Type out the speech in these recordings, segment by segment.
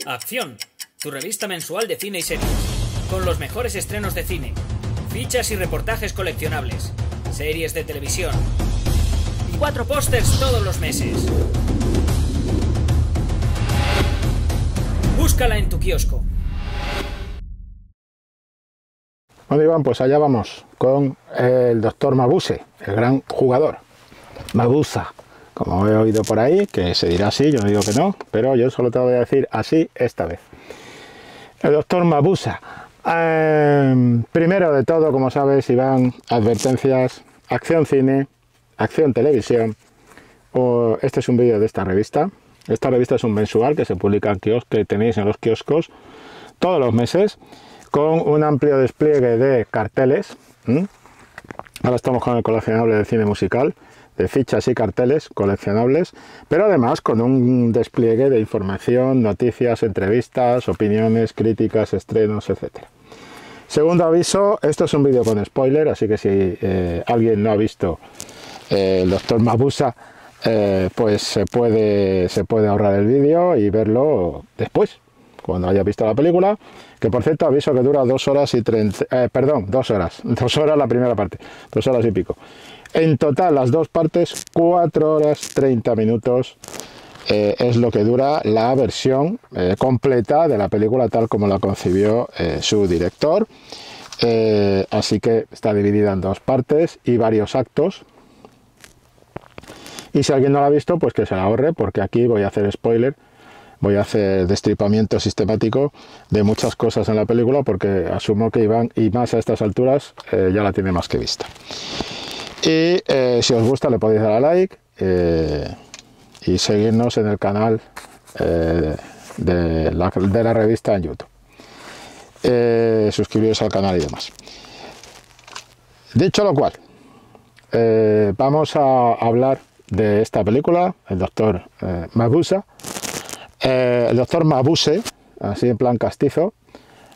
Acción, tu revista mensual de cine y series, con los mejores estrenos de cine, fichas y reportajes coleccionables, series de televisión, 4 pósters todos los meses. Búscala en tu kiosco. Bueno, Iván, pues allá vamos con el doctor Mabuse, el gran jugador. Mabusa, como he oído por ahí, que se dirá así, yo no digo que no, pero yo solo te voy a decir así esta vez. El doctor Mabusa. Primero de todo, como sabes, Iván, advertencias, acción cine, acción televisión. Este es un vídeo de esta revista. Esta revista es un mensual que se publica en kioscos, que tenéis en los kioscos todos los meses, con un amplio despliegue de carteles. Ahora estamos con el coleccionable del cine musical, de fichas y carteles coleccionables, pero además con un despliegue de información, noticias, entrevistas, opiniones, críticas, estrenos, etcétera. Segundo aviso, esto es un vídeo con spoiler, así que si alguien no ha visto el doctor Mabusa, pues se puede ahorrar el vídeo y verlo después, cuando haya visto la película, que por cierto aviso que dura 2 horas y 30, perdón, 2 horas la primera parte, 2 horas y pico. En total, las dos partes, 4 horas 30 minutos es lo que dura la versión completa de la película tal como la concibió su director. Así que está dividida en 2 partes y varios actos. Y si alguien no la ha visto, pues que se la ahorre, porque aquí voy a hacer spoiler, voy a hacer destripamiento sistemático de muchas cosas en la película, porque asumo que Iván, y más a estas alturas, ya la tiene más que vista. Y si os gusta le podéis dar a like y seguirnos en el canal de la revista en YouTube. Suscribiros al canal y demás. Dicho lo cual, vamos a hablar de esta película, el doctor Mabuse, así en plan castizo,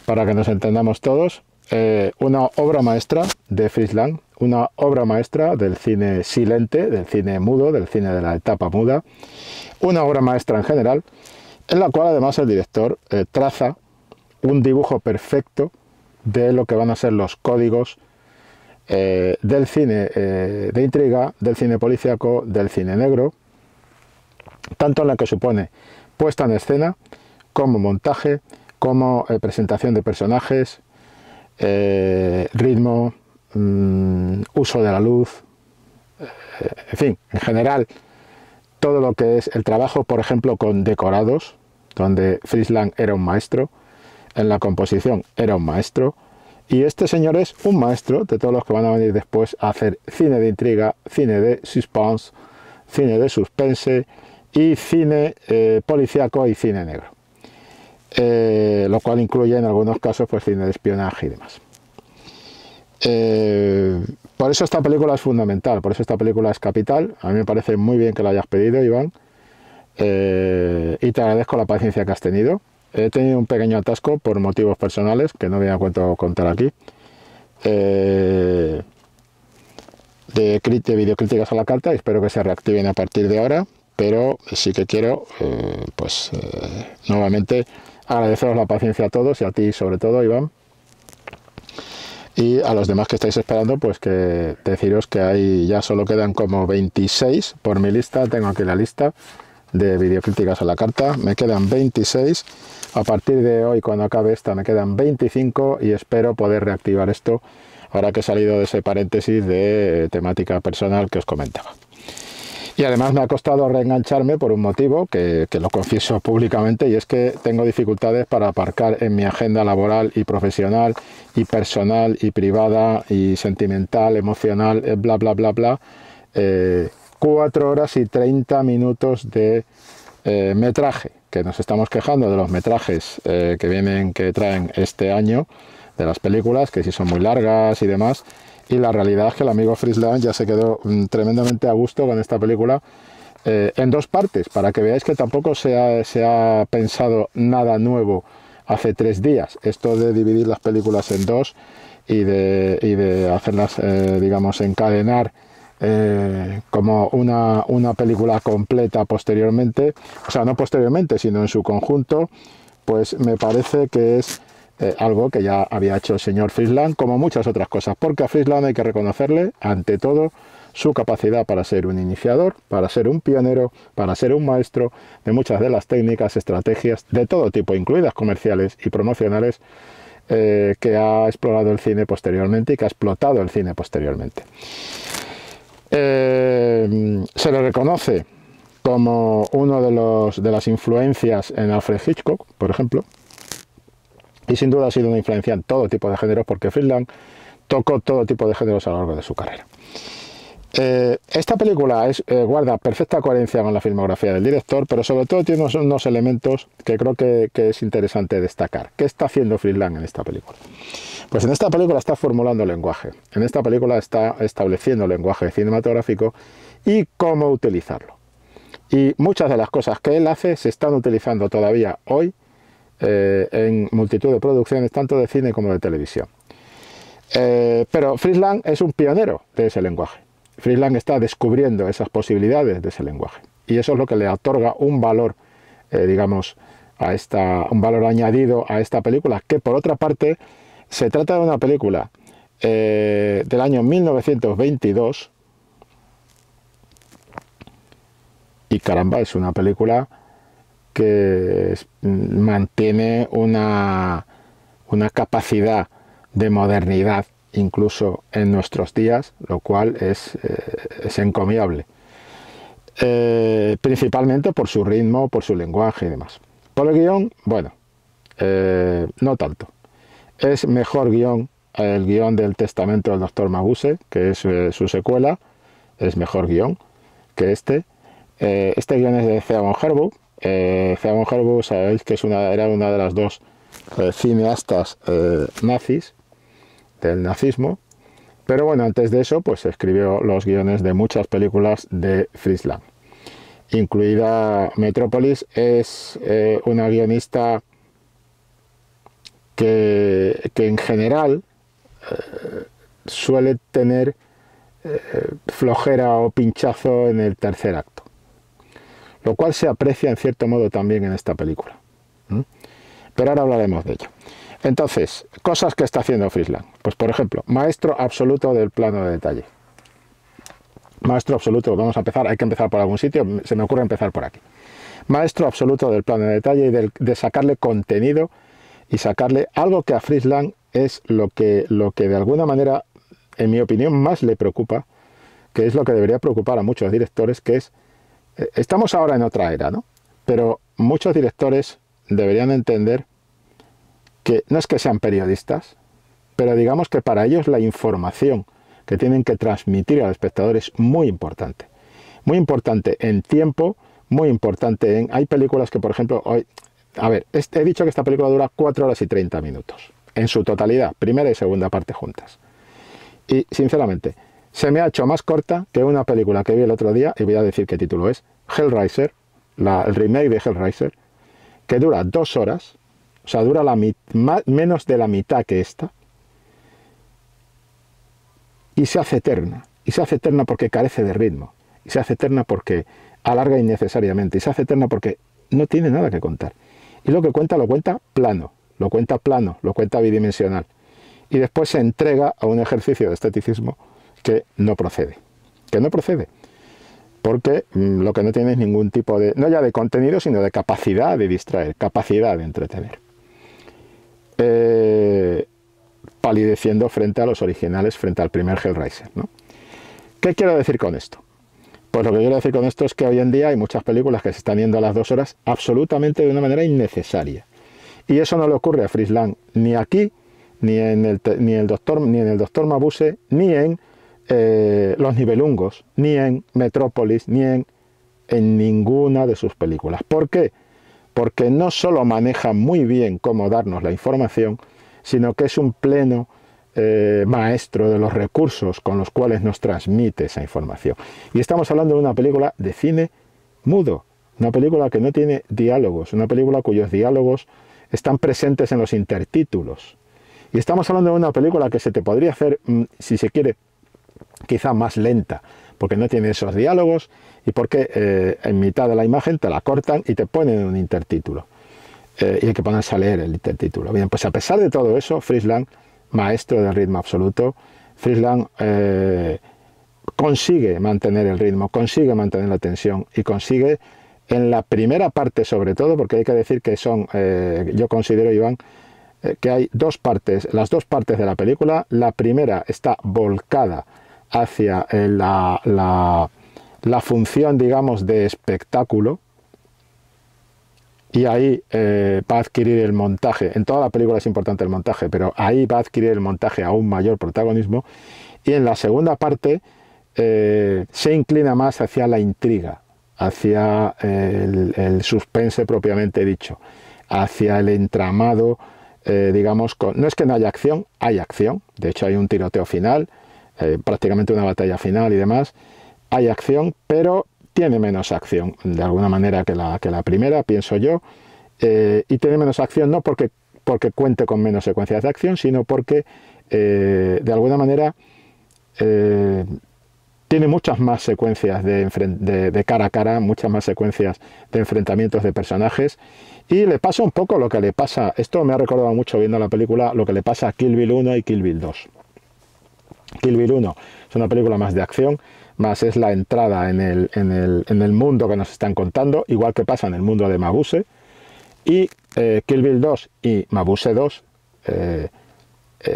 para que nos entendamos todos. Una obra maestra de Fritz Lang, una obra maestra del cine silente, del cine mudo, del cine de la etapa muda, una obra maestra en general, en la cual además el director traza un dibujo perfecto de lo que van a ser los códigos del cine de intriga, del cine policíaco, del cine negro, tanto en la que supone puesta en escena, como montaje, como presentación de personajes, ritmo, uso de la luz, en fin, en general, todo lo que es el trabajo, por ejemplo, con decorados, donde Fritz Lang era un maestro, en la composición era un maestro, y este señor es un maestro de todos los que van a venir después a hacer cine de intriga, cine de suspense, cine de suspense y cine policíaco y cine negro. Lo cual incluye en algunos casos pues cine de espionaje y demás. Por eso esta película es fundamental, por eso esta película es capital. A mí me parece muy bien que la hayas pedido, Iván, y te agradezco la paciencia que has tenido. He tenido un pequeño atasco por motivos personales que no me da cuenta contar aquí, de videocríticas a la carta, y espero que se reactiven a partir de ahora, pero sí que quiero nuevamente agradeceros la paciencia a todos y a ti sobre todo, Iván, y a los demás que estáis esperando, pues que deciros que ahí ya solo quedan como 26 por mi lista. Tengo aquí la lista de videocríticas a la carta, me quedan 26, a partir de hoy cuando acabe esta me quedan 25 y espero poder reactivar esto ahora que he salido de ese paréntesis de temática personal que os comentaba. Y además me ha costado reengancharme por un motivo que lo confieso públicamente, y es que tengo dificultades para aparcar en mi agenda laboral y profesional y personal y privada y sentimental, emocional, bla bla bla bla, 4 horas y 30 minutos de metraje, que nos estamos quejando de los metrajes que traen este año, de las películas, que sí son muy largas y demás, y la realidad es que el amigo Fritz Lang ya se quedó tremendamente a gusto con esta película en 2 partes, para que veáis que tampoco se ha pensado nada nuevo hace 3 días, esto de dividir las películas en 2 y de hacerlas, digamos, encadenar como una película completa posteriormente, o sea, no posteriormente, sino en su conjunto, pues me parece que es algo que ya había hecho el señor Frisland, como muchas otras cosas, porque a Frisland hay que reconocerle, ante todo, su capacidad para ser un iniciador, para ser un pionero, para ser un maestro de muchas de las técnicas, estrategias de todo tipo, incluidas comerciales y promocionales, que ha explorado el cine posteriormente y que ha explotado el cine posteriormente. Se le reconoce como uno de las influencias en Alfred Hitchcock, por ejemplo, y sin duda ha sido una influencia en todo tipo de géneros, porque Frisland tocó todo tipo de géneros a lo largo de su carrera. Esta película guarda perfecta coherencia con la filmografía del director, pero sobre todo tiene unos elementos que creo que es interesante destacar. ¿Qué está haciendo Frisland en esta película? Pues en esta película está formulando lenguaje, en esta película está estableciendo lenguaje cinematográfico y cómo utilizarlo. Y muchas de las cosas que él hace se están utilizando todavía hoy en multitud de producciones, tanto de cine como de televisión. Pero Frisland es un pionero de ese lenguaje. Frisland está descubriendo esas posibilidades de ese lenguaje. Y eso es lo que le otorga un valor, digamos, un valor añadido a esta película, que por otra parte se trata de una película del año 1922. Y caramba, es una película que mantiene una capacidad de modernidad incluso en nuestros días, lo cual es encomiable. Principalmente por su ritmo, por su lenguaje y demás. Por el guión, bueno, no tanto. Es mejor guión el guión del Testamento del Dr. Mabuse, que es su secuela, es mejor guión que este. Este guión es de Theodore Herbo. Theodore Herbo, sabéis que era una de las dos cineastas nazis del nazismo, pero bueno, antes de eso pues escribió los guiones de muchas películas de Frisland, incluida Metrópolis. Es una guionista que en general suele tener flojera o pinchazo en el tercer acto, lo cual se aprecia en cierto modo también en esta película. Pero ahora hablaremos de ello. Entonces, cosas que está haciendo Frisland. Pues por ejemplo, maestro absoluto del plano de detalle. Maestro absoluto, vamos a empezar, hay que empezar por algún sitio, se me ocurre empezar por aquí. Maestro absoluto del plano de detalle y de sacarle contenido y sacarle algo que a Frisland es lo que de alguna manera, en mi opinión, más le preocupa, que es lo que debería preocupar a muchos directores, que es, estamos ahora en otra era, ¿no? Pero muchos directores deberían entender que no es que sean periodistas, pero digamos que para ellos la información que tienen que transmitir al espectador es muy importante. Muy importante en tiempo, muy importante en... Hay películas que, por ejemplo, hoy... A ver, he dicho que esta película dura 4 horas y 30 minutos, en su totalidad, primera y segunda parte juntas. Y, sinceramente, se me ha hecho más corta que una película que vi el otro día, y voy a decir qué título es, Hellraiser, el remake de Hellraiser, que dura 2 horas, o sea, dura menos de la mitad que esta, y se hace eterna. Y se hace eterna porque carece de ritmo. Y se hace eterna porque alarga innecesariamente. Y se hace eterna porque no tiene nada que contar. Y lo que cuenta, lo cuenta plano. Lo cuenta bidimensional. Y después se entrega a un ejercicio de esteticismo que no procede. Que no procede. Porque lo que no tiene es ningún tipo de... no ya de contenido, sino de capacidad de distraer, capacidad de entretener. Palideciendo frente a los originales, frente al primer Hellraiser, ¿no? ¿Qué quiero decir con esto? Pues lo que quiero decir con esto es que hoy en día hay muchas películas que se están yendo a las 2 horas absolutamente de una manera innecesaria. Y eso no le ocurre a Frisland ni aquí, ni en el Doctor Mabuse, ni en Los Nibelungos, ni en Metrópolis, ni en ninguna de sus películas. ¿Por qué? Porque no solo maneja muy bien cómo darnos la información, sino que es un pleno maestro de los recursos con los cuales nos transmite esa información. Y estamos hablando de una película de cine mudo, una película que no tiene diálogos, una película cuyos diálogos están presentes en los intertítulos. Y estamos hablando de una película que se te podría hacer, si se quiere, quizá más lenta, porque no tiene esos diálogos y porque en mitad de la imagen te la cortan y te ponen un intertítulo. Y hay que ponerse a leer el intertítulo. Bien, pues a pesar de todo eso, Fritz Lang, maestro del ritmo absoluto, Fritz Lang consigue mantener el ritmo, consigue mantener la tensión y consigue en la primera parte sobre todo, porque hay que decir que son, yo considero, Iván, que hay dos partes, las dos partes de la película. La primera está volcada hacia la función, digamos, de espectáculo, y ahí va a adquirir el montaje. En toda la película es importante el montaje, pero ahí va a adquirir el montaje aún mayor protagonismo. Y en la segunda parte se inclina más hacia la intriga, hacia el suspense propiamente dicho, hacia el entramado, digamos, no es que no haya acción, hay acción. De hecho hay un tiroteo final, prácticamente una batalla final y demás. Hay acción, pero tiene menos acción de alguna manera que la primera, pienso yo, y tiene menos acción no porque cuente con menos secuencias de acción, sino porque de alguna manera tiene muchas más secuencias de cara a cara, muchas más secuencias de enfrentamientos de personajes, y le pasa un poco lo que le pasa, esto me ha recordado mucho viendo la película, lo que le pasa a Kill Bill 1 y Kill Bill 2. Kill Bill 1 es una película más de acción, más es la entrada en el mundo que nos están contando, igual que pasa en el mundo de Mabuse. Y Kill Bill 2 y Mabuse 2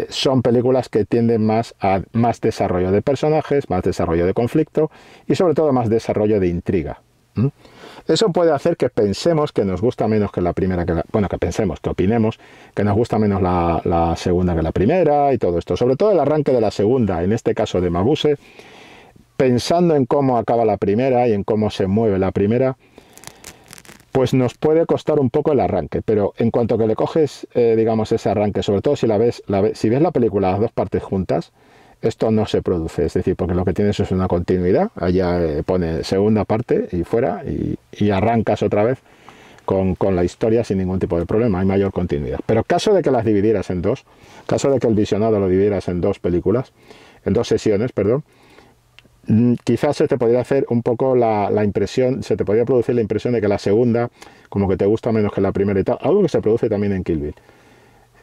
son películas que tienden más a más desarrollo de personajes, más desarrollo de conflicto y sobre todo más desarrollo de intriga. Eso puede hacer que pensemos que nos gusta menos que la primera, que opinemos que nos gusta menos la segunda que la primera y todo esto. Sobre todo el arranque de la segunda, en este caso de Mabuse, pensando en cómo acaba la primera y en cómo se mueve la primera, pues nos puede costar un poco el arranque, pero en cuanto que le coges, digamos, ese arranque, sobre todo si si ves la película las dos partes juntas, esto no se produce, es decir, porque lo que tienes es una continuidad, allá pone segunda parte y fuera, y arrancas otra vez con la historia sin ningún tipo de problema, hay mayor continuidad. Pero caso de que las dividieras en dos, caso de que el visionado lo dividieras en dos películas, en dos sesiones, perdón, quizás se te podría hacer un poco la impresión, se te podría producir la impresión de que la segunda como que te gusta menos que la primera y tal, algo que se produce también en Kill Bill.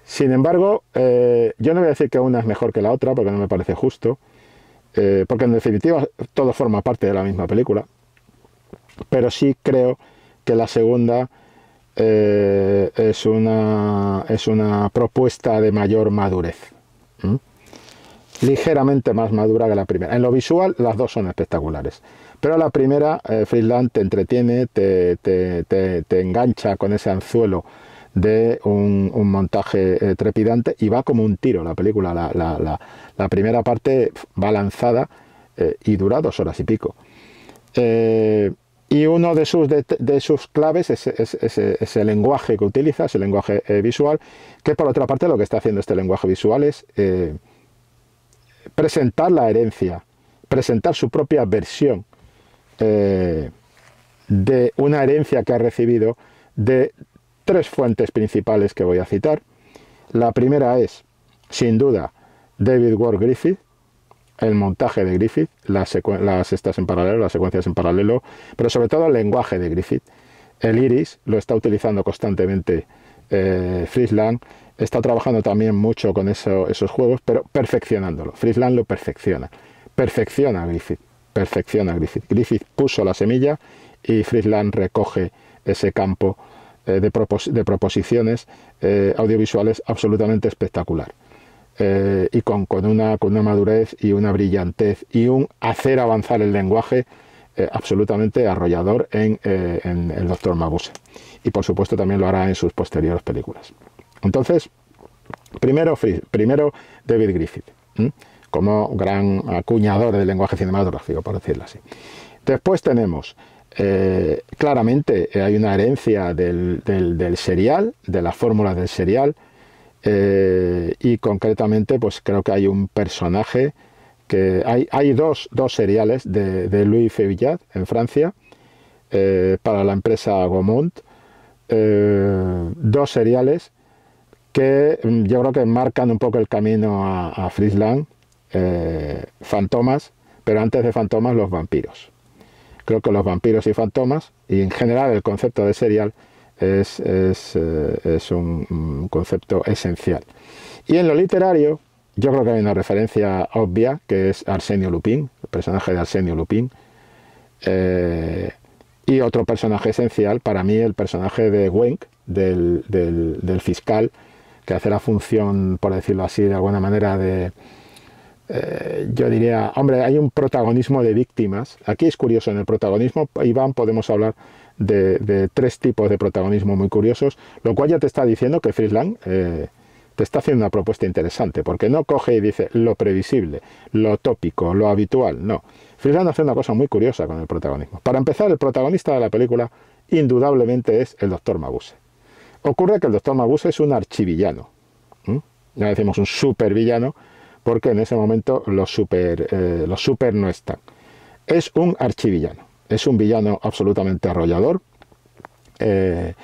Sin embargo, yo no voy a decir que una es mejor que la otra porque no me parece justo, porque en definitiva todo forma parte de la misma película, pero sí creo que la segunda es una propuesta de mayor madurez. Ligeramente más madura que la primera. En lo visual las dos son espectaculares, pero la primera, Fritz Lang, te entretiene, te engancha con ese anzuelo de un montaje trepidante y va como un tiro la película. La primera parte va lanzada y dura 2 horas y pico. Y uno de sus claves es el lenguaje que utiliza, ese lenguaje visual, que por otra parte lo que está haciendo este lenguaje visual es presentar la herencia, presentar su propia versión de una herencia que ha recibido de 3 fuentes principales que voy a citar. La primera es, sin duda, David Ward Griffith, el montaje de Griffith, las estas en paralelo, las secuencias en paralelo, pero sobre todo el lenguaje de Griffith. El iris lo está utilizando constantemente Fritz Lang, está trabajando también mucho con esos juegos, pero perfeccionándolo. Fritz Lang lo perfecciona a Griffith, Griffith puso la semilla y Fritz Lang recoge ese campo de proposiciones audiovisuales absolutamente espectacular. Y con una madurez y una brillantez y un hacer avanzar el lenguaje absolutamente arrollador en el Dr. Mabuse. Y por supuesto también lo hará en sus posteriores películas. Entonces, primero David Griffith, como gran acuñador del lenguaje cinematográfico, por decirlo así. Después tenemos, claramente hay una herencia del serial, de la fórmula del serial, y concretamente pues creo que hay un personaje que hay dos seriales de Louis Feuillade en Francia para la empresa Gaumont, 2 seriales que yo creo que marcan un poco el camino a Fritz Lang, Fantomas, pero antes de fantomas los vampiros. Creo que los vampiros y fantomas, y en general el concepto de serial, es un concepto esencial. Y en lo literario, yo creo que hay una referencia obvia, que es Arsenio Lupin, el personaje de Arsenio Lupin, y otro personaje esencial, para mí, el personaje de Wenck, del fiscal, que hace la función, por decirlo así, de alguna manera, yo diría, hombre, hay un protagonismo de víctimas. Aquí es curioso, en el protagonismo, Iván, podemos hablar de tres tipos de protagonismo muy curiosos, lo cual ya te está diciendo que Fritz Lang te está haciendo una propuesta interesante, porque no coge y dice lo previsible, lo tópico, lo habitual, no. Fritz Lang hace una cosa muy curiosa con el protagonismo. Para empezar, el protagonista de la película indudablemente es el Dr. Mabuse. Ocurre que el Dr. Mabuse es un archivillano, ya decimos un supervillano, porque en ese momento los super no están. Es un archivillano, es un villano absolutamente arrollador, que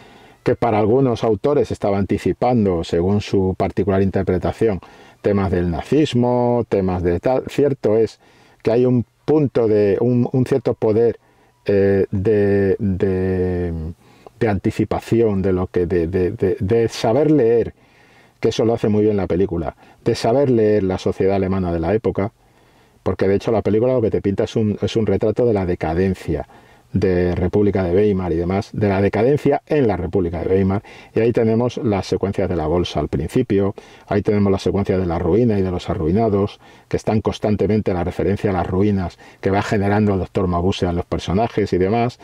para algunos autores estaba anticipando, según su particular interpretación, temas del nazismo, temas de tal. Cierto es que hay un punto de un cierto poder de anticipación, de saber leer, que eso lo hace muy bien la película, de saber leer la sociedad alemana de la época, porque de hecho la película lo que te pinta es un retrato de la decadencia de República de Weimar y demás, de la decadencia en la República de Weimar, y ahí tenemos las secuencias de la bolsa al principio, ahí tenemos las secuencias de la ruina y de los arruinados, que están constantemente la referencia a las ruinas que va generando el Dr. Mabuse en los personajes y demás,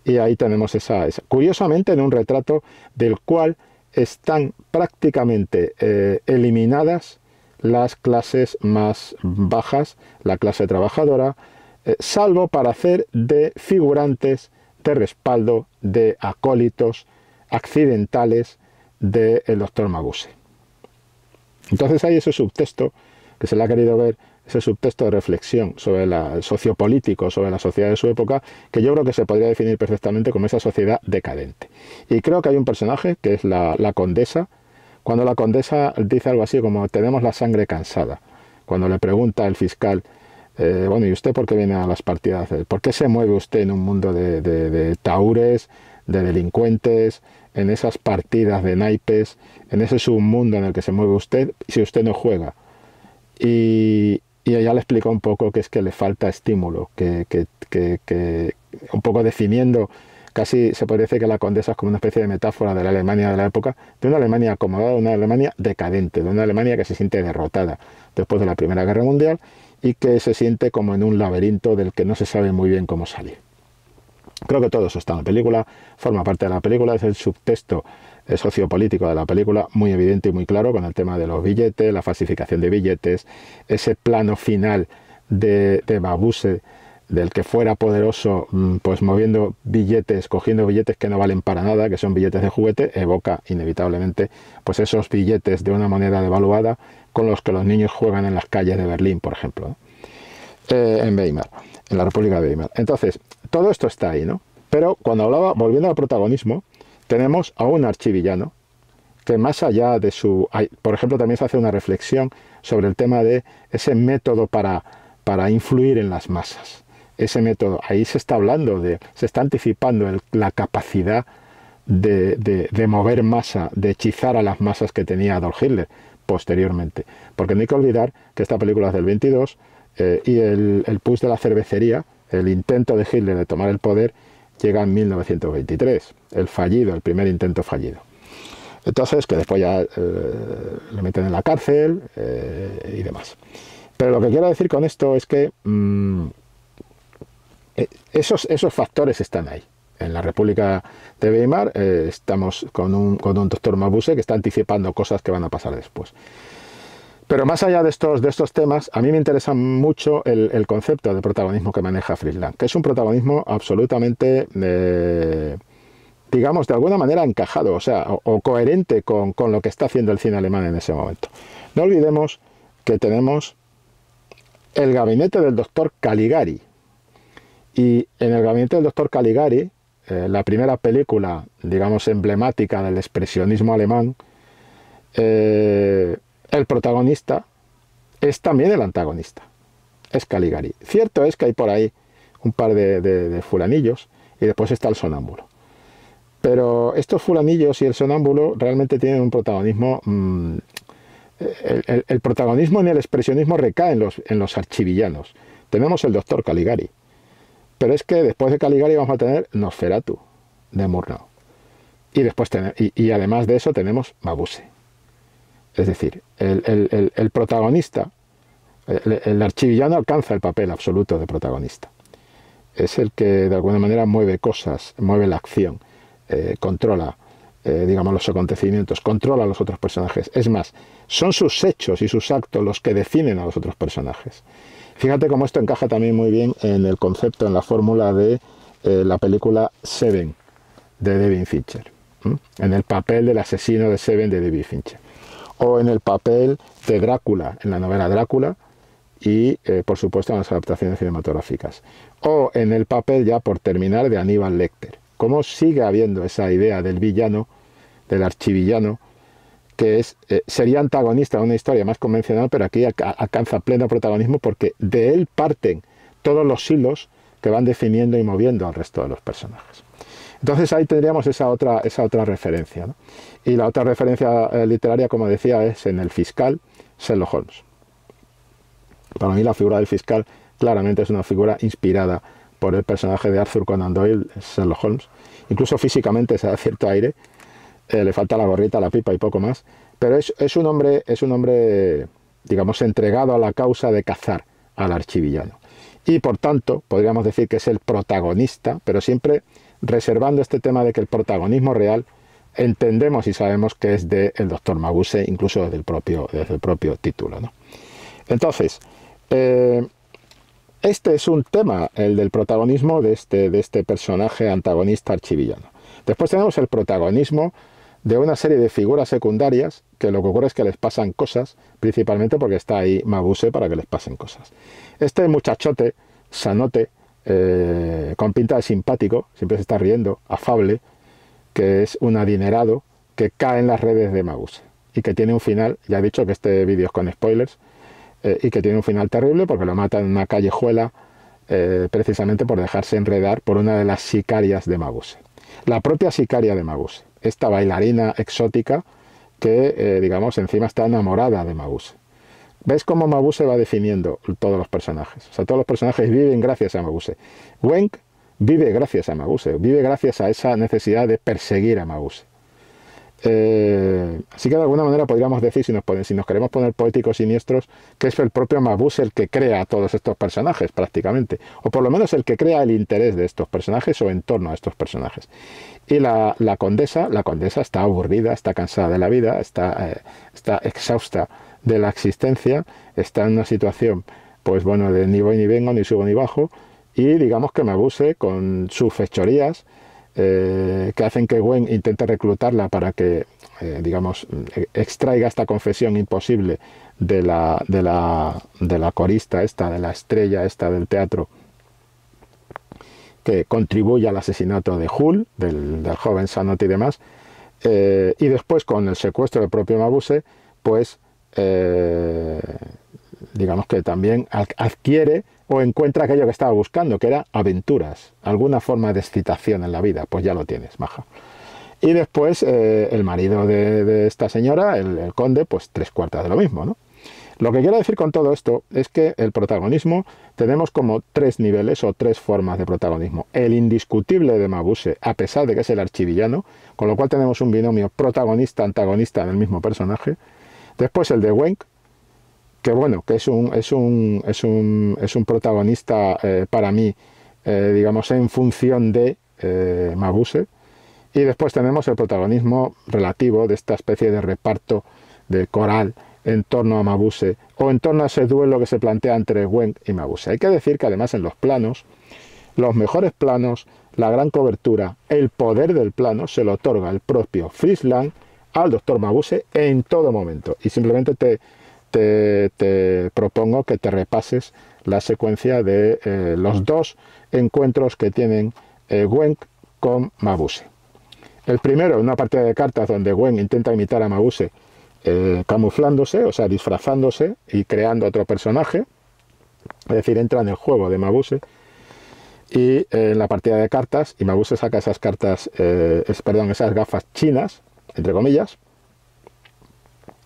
y ahí tenemos esa curiosamente en un retrato del cual están prácticamente eliminadas las clases más bajas, la clase trabajadora, salvo para hacer de figurantes, de respaldo, de acólitos accidentales del Dr. Mabuse. Entonces hay ese subtexto que se le ha querido ver, ese subtexto de reflexión sobre el sociopolítico, sobre la sociedad de su época, que yo creo que se podría definir perfectamente como esa sociedad decadente. Y creo que hay un personaje que es la condesa, cuando la condesa dice algo así como tenemos la sangre cansada, cuando le pregunta el fiscal, bueno, ¿y usted por qué viene a las partidas? ¿Por qué se mueve usted en un mundo de tahures, de delincuentes, en esas partidas de naipes, en ese submundo en el que se mueve usted, si usted no juega? Y ella le explica un poco que es que le falta estímulo, que un poco definiendo, casi se podría decir que la condesa es como una especie de metáfora de la Alemania de la época, de una Alemania acomodada, de una Alemania decadente, de una Alemania que se siente derrotada después de la Primera Guerra Mundial y que se siente como en un laberinto del que no se sabe muy bien cómo salir. Creo que todo eso está en la película, forma parte de la película, es el subtexto sociopolítico de la película, muy evidente y muy claro, con el tema de los billetes, la falsificación de billetes, ese plano final de Mabuse, del que fuera poderoso, pues moviendo billetes, cogiendo billetes que no valen para nada, que son billetes de juguete, evoca inevitablemente pues esos billetes de una moneda devaluada con los que los niños juegan en las calles de Berlín, por ejemplo, ¿no? En Weimar, en la República de Weimar. Entonces, todo esto está ahí, ¿no? Pero cuando hablaba, volviendo al protagonismo, tenemos a un archivillano que más allá de su... Por ejemplo, también se hace una reflexión sobre el tema de ese método para influir en las masas. Ese método, ahí se está hablando se está anticipando la capacidad de mover masa, de hechizar a las masas que tenía Adolf Hitler posteriormente. Porque no hay que olvidar que esta película es del 22 y el putsch de la cervecería, el intento de Hitler de tomar el poder, llega en 1923, el primer intento fallido. Entonces, que después ya le meten en la cárcel y demás. Pero lo que quiero decir con esto es que esos factores están ahí. En la República de Weimar estamos con un Dr. Mabuse que está anticipando cosas que van a pasar después. Pero más allá de estos temas, a mí me interesa mucho el concepto de protagonismo que maneja Fritz Lang, que es un protagonismo absolutamente, digamos, de alguna manera encajado, o coherente con lo que está haciendo el cine alemán en ese momento. No olvidemos que tenemos el gabinete del doctor Caligari, y en el gabinete del doctor Caligari, la primera película, digamos, emblemática del expresionismo alemán, el protagonista es también el antagonista. es Caligari. Cierto es que hay por ahí un par de fulanillos y después está el sonámbulo. Pero estos fulanillos y el sonámbulo realmente tienen un protagonismo. El protagonismo en el expresionismo recae en los archivillanos. Tenemos el doctor Caligari. Pero es que después de Caligari vamos a tener Nosferatu, de Murnau. Y además de eso tenemos Mabuse. Es decir, el protagonista, el archivillano alcanza el papel absoluto de protagonista. Es el que de alguna manera mueve cosas, mueve la acción, controla, digamos, los acontecimientos, controla a los otros personajes. Es más, son sus hechos y sus actos los que definen a los otros personajes. Fíjate cómo esto encaja también muy bien en el concepto, en la fórmula de la película Seven de David Fincher, en el papel del asesino de Seven de David Fincher, o en el papel de Drácula en la novela Drácula y por supuesto en las adaptaciones cinematográficas, o en el papel, ya por terminar, de Aníbal Lecter. Cómo sigue habiendo esa idea del villano, del archivillano, que sería antagonista de una historia más convencional, pero aquí alcanza pleno protagonismo porque de él parten todos los hilos que van definiendo y moviendo al resto de los personajes. Entonces ahí tendríamos esa otra referencia, ¿no? Y la otra referencia literaria, como decía, es en el fiscal Sherlock Holmes. Para mí la figura del fiscal claramente es una figura inspirada por el personaje de Arthur Conan Doyle, Sherlock Holmes. Incluso físicamente se da cierto aire. Le falta la gorrita, la pipa y poco más, pero es un hombre, digamos, entregado a la causa de cazar al archivillano. Y por tanto, podríamos decir que es el protagonista, pero siempre reservando este tema de que el protagonismo real entendemos y sabemos que es del doctor Mabuse, incluso desde el propio título, ¿no? Entonces, este es un tema, el del protagonismo de este personaje antagonista archivillano. Después tenemos el protagonismo de una serie de figuras secundarias que lo que ocurre es que les pasan cosas, principalmente porque está ahí Mabuse para que les pasen cosas. Este muchachote, sanote, con pinta de simpático, siempre se está riendo, afable, que es un adinerado que cae en las redes de Mabuse y que tiene un final, ya he dicho que este vídeo es con spoilers, y que tiene un final terrible porque lo mata en una callejuela precisamente por dejarse enredar por una de las sicarias de Mabuse. La propia sicaria de Mabuse, esta bailarina exótica que, digamos, encima está enamorada de Mabuse. ¿Ves cómo Mabuse va definiendo todos los personajes? O sea, todos los personajes viven gracias a Mabuse. Weng vive gracias a Mabuse, vive gracias a esa necesidad de perseguir a Mabuse. Así que de alguna manera podríamos decir, si nos queremos poner poéticos siniestros, que es el propio Mabuse el que crea a todos estos personajes prácticamente, o por lo menos el que crea el interés de estos personajes o en torno a estos personajes. Y la condesa está aburrida, está cansada de la vida, está exhausta de la existencia, está en una situación, pues bueno, de ni voy ni vengo, ni subo ni bajo, y digamos que Mabuse, con sus fechorías, que hacen que Gwen intente reclutarla para que, digamos, extraiga esta confesión imposible de la corista esta, de la estrella esta del teatro, que contribuye al asesinato de Hull, del joven Sanote y demás, y después con el secuestro del propio Mabuse, pues digamos que también adquiere o encuentra aquello que estaba buscando, que era aventuras, alguna forma de excitación en la vida. Pues ya lo tienes, maja. Y después el marido de esta señora, el conde, pues 3/4 de lo mismo, ¿no? Lo que quiero decir con todo esto es que el protagonismo tenemos como 3 niveles o 3 formas de protagonismo. El indiscutible de Mabuse, a pesar de que es el archivillano, con lo cual tenemos un binomio protagonista-antagonista del mismo personaje. Después el de Weng, que bueno, que es un protagonista para mí, digamos, en función de Mabuse. Y después tenemos el protagonismo relativo de esta especie de reparto de coral en torno a Mabuse, o en torno a ese duelo que se plantea entre Weng y Mabuse. Hay que decir que además en los planos, los mejores planos, la gran cobertura, el poder del plano se lo otorga el propio Fritz Lang al doctor Mabuse en todo momento. Y simplemente te propongo que te repases la secuencia de los 2 encuentros que tienen Weng con Mabuse. El primero, una partida de cartas donde Weng intenta imitar a Mabuse camuflándose, o sea, disfrazándose y creando otro personaje. Es decir, entra en el juego de Mabuse y en la partida de cartas, y Mabuse saca esas cartas, esas gafas chinas, entre comillas,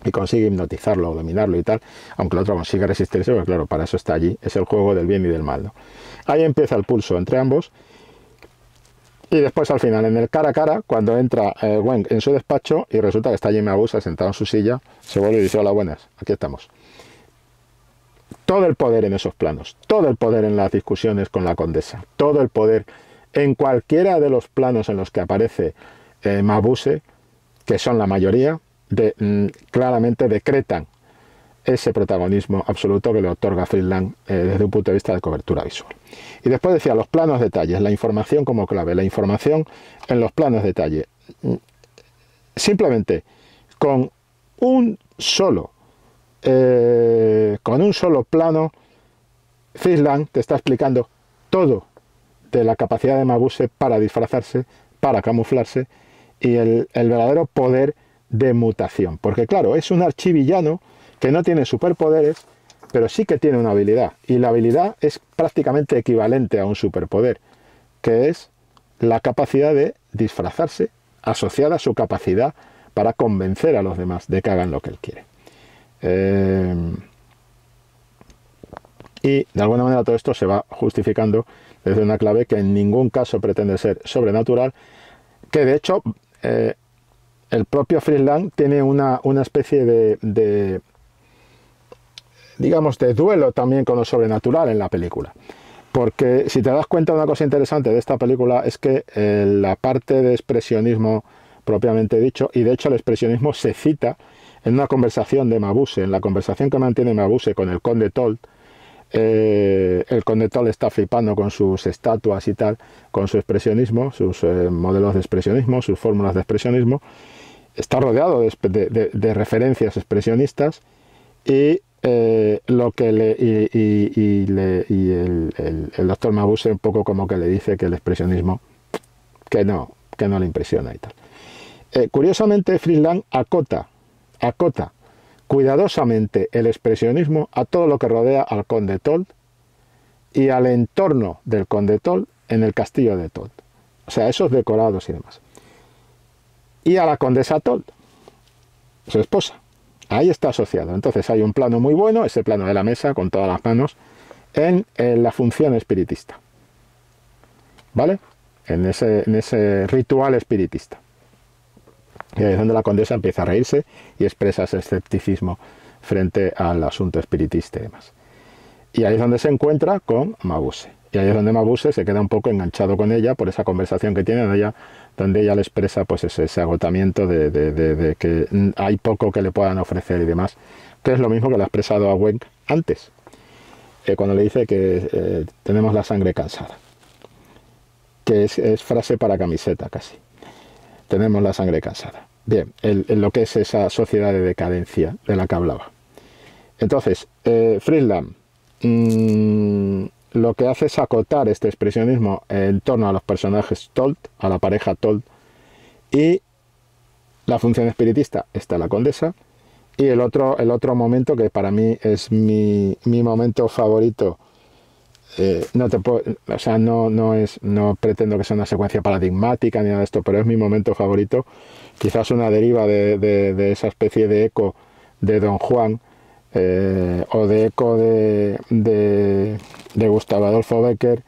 y consigue hipnotizarlo o dominarlo y tal, aunque el otro consigue resistirse, porque claro, para eso está allí, es el juego del bien y del mal, ¿no? Ahí empieza el pulso entre ambos, y después al final, en el cara a cara, cuando entra Wang en su despacho y resulta que está allí Mabuse sentado en su silla, se vuelve y dice: hola, buenas, aquí estamos. Todo el poder en esos planos, todo el poder en las discusiones con la condesa, todo el poder en cualquiera de los planos en los que aparece Mabuse, que son la mayoría, claramente decretan ese protagonismo absoluto que le otorga Friedland desde un punto de vista de cobertura visual. Y después decía, los planos detalles, la información como clave, la información en los planos detalle. Simplemente con un solo plano, Friedland te está explicando todo de la capacidad de Mabuse para disfrazarse, para camuflarse, y el verdadero poder de mutación. Porque claro, es un archivillano que no tiene superpoderes, pero sí que tiene una habilidad. Y la habilidad es prácticamente equivalente a un superpoder, que es la capacidad de disfrazarse, asociada a su capacidad para convencer a los demás de que hagan lo que él quiere. Y de alguna manera todo esto se va justificando desde una clave que en ningún caso pretende ser sobrenatural, que de hecho el propio Friedland tiene una especie de digamos, de duelo también con lo sobrenatural en la película. Porque si te das cuenta, una cosa interesante de esta película es que la parte de expresionismo propiamente dicho, y de hecho el expresionismo se cita en una conversación de Mabuse, en la conversación que mantiene Mabuse con el conde Told. El conde Toll está flipando con sus estatuas y tal, con su expresionismo, sus modelos de expresionismo, sus fórmulas de expresionismo. Está rodeado de referencias expresionistas, y lo que el doctor Mabuse un poco como que le dice que el expresionismo que no le impresiona y tal. Curiosamente, Friedland acota cuidadosamente el expresionismo a todo lo que rodea al conde Told y al entorno del conde Told en el castillo de Told. O sea, esos decorados y demás. Y a la condesa Told, su esposa. Ahí está asociado. Entonces hay un plano muy bueno, ese plano de la mesa con todas las manos, en la función espiritista. ¿Vale? En ese ritual espiritista. Y ahí es donde la condesa empieza a reírse y expresa ese escepticismo frente al asunto espiritista y demás. Y ahí es donde se encuentra con Mabuse. Y ahí es donde Mabuse se queda un poco enganchado con ella por esa conversación que tiene, donde ella le expresa pues ese agotamiento de que hay poco que le puedan ofrecer y demás, que es lo mismo que le ha expresado a Wang antes, cuando le dice que tenemos la sangre cansada, que es frase para camiseta casi. Tenemos la sangre cansada. Bien, en lo que es esa sociedad de decadencia de la que hablaba. Entonces, Friedland lo que hace es acotar este expresionismo en torno a los personajes Told, a la pareja Told, y la función espiritista está la condesa, y el otro momento que para mí es mi momento favorito. No pretendo que sea una secuencia paradigmática ni nada de esto, pero es mi momento favorito, quizás una deriva de esa especie de eco de Don Juan, o de eco de Gustavo Adolfo Bécquer,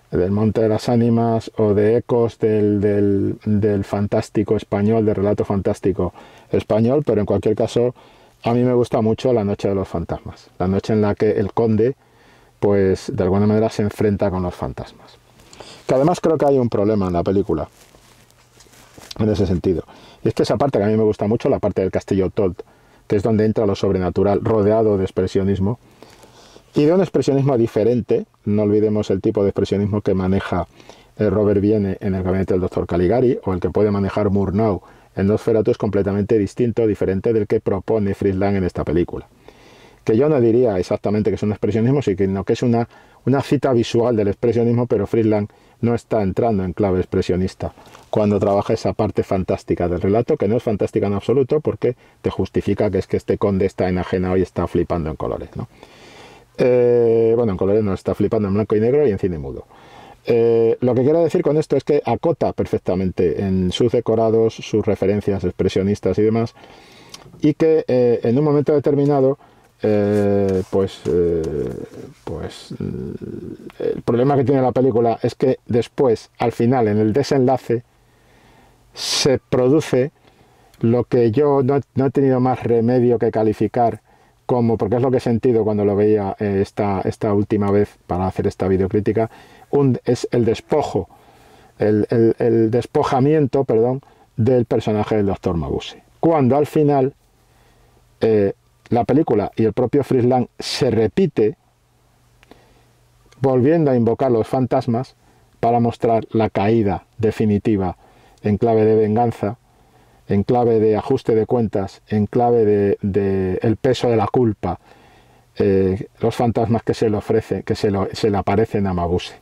del Monte de las Ánimas, o de ecos del fantástico español, del relato fantástico español, pero en cualquier caso a mí me gusta mucho La Noche de los Fantasmas, la noche en la que el conde pues de alguna manera se enfrenta con los fantasmas. Que además creo que hay un problema en la película, en ese sentido. Y es que esa parte que a mí me gusta mucho, la parte del castillo Told, que es donde entra lo sobrenatural, rodeado de expresionismo, y de un expresionismo diferente. No olvidemos el tipo de expresionismo que maneja Robert Wiene en el gabinete del doctor Caligari, o el que puede manejar Murnau en Nosferatu, es completamente distinto, diferente del que propone Friedland en esta película. Que yo no diría exactamente que es un expresionismo, sino que es una cita visual del expresionismo, pero Friedland no está entrando en clave expresionista cuando trabaja esa parte fantástica del relato, que no es fantástica en absoluto, porque te justifica que es que este conde está enajenado y está flipando en colores, ¿no? Bueno, en colores no, está flipando en blanco y negro y en cine mudo. Lo que quiero decir con esto es que acota perfectamente en sus decorados, sus referencias expresionistas y demás, y que en un momento determinado, el problema que tiene la película es que después, al final, en el desenlace, se produce lo que yo no he tenido más remedio que calificar como, porque es lo que he sentido cuando lo veía esta última vez para hacer esta videocrítica, es el despojo, el despojamiento, perdón, del personaje del Dr. Mabuse. Cuando al final la película y el propio Frisland se repite volviendo a invocar los fantasmas para mostrar la caída definitiva en clave de venganza, en clave de ajuste de cuentas, en clave de el peso de la culpa, los fantasmas que se le ofrecen, que se le aparecen a Mabuse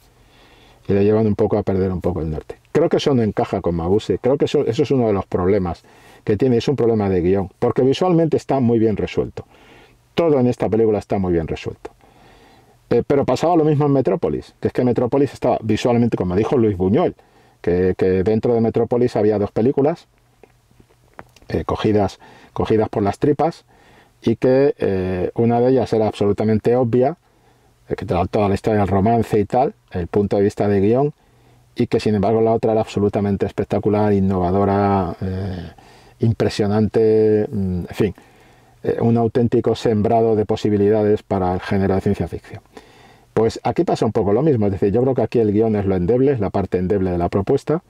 y le llevan un poco a perder un poco el norte. Creo que eso no encaja con Mabuse, creo que eso es uno de los problemas que tiene, es un problema de guión, porque visualmente está muy bien resuelto. Todo en esta película está muy bien resuelto. Pero pasaba lo mismo en Metrópolis, que es que Metrópolis estaba visualmente, como dijo Luis Buñuel, que dentro de Metrópolis había dos películas cogidas por las tripas, y que una de ellas era absolutamente obvia, que te da toda la historia del romance y tal, el punto de vista de guión, y que sin embargo la otra era absolutamente espectacular, innovadora, impresionante, en fin, un auténtico sembrado de posibilidades para el género de ciencia ficción. Pues aquí pasa un poco lo mismo, es decir, yo creo que aquí el guión es lo endeble, es la parte endeble de la propuesta,